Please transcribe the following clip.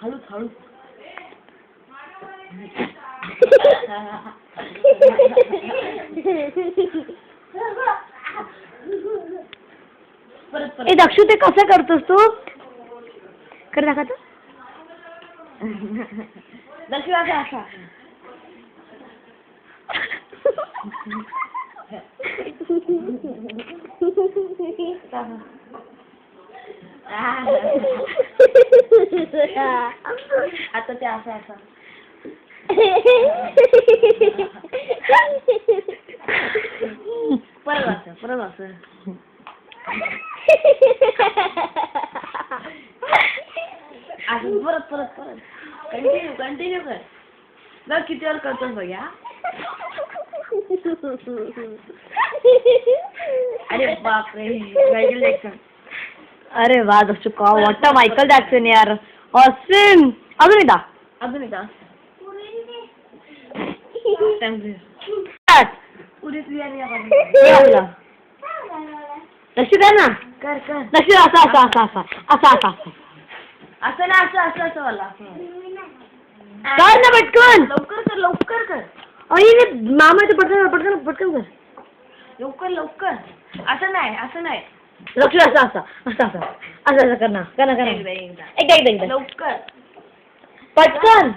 हळूच हळूच. ए दक्षू ते कसं करतोस तू? कर दाखव तू. दक्षू असा असा. आता ते असं असं. परत असं परत असं. असं परत परत परत कंटिन्यू कंटिन्यू कर. बघ किती वेळ करतोस बघ या. अरे बापरे मायकेल जॅक्सन. अरे वा दक्षू का व्हॉट अ मायकल जॅक्सन यार. ऑसम. अजून एकदा. अजून एकदा. उडीत बिर्याणी. दक्षू कर ना. कर कर. दक्षू असं असं असं असं असं असं असं. असं ना असं असं असं मला. कर ना पटकन. लवकर कर लवकर कर. अरे मामा ते पटकन पटकन पटकन कर. लवकर लवकर. असं नाही असं नाही. दक्षू असं असं असं असं असं असं कर ना कर ना कर ना. एकदा एकदा. एकदा एकदा एकदा. लवकर. पटकन.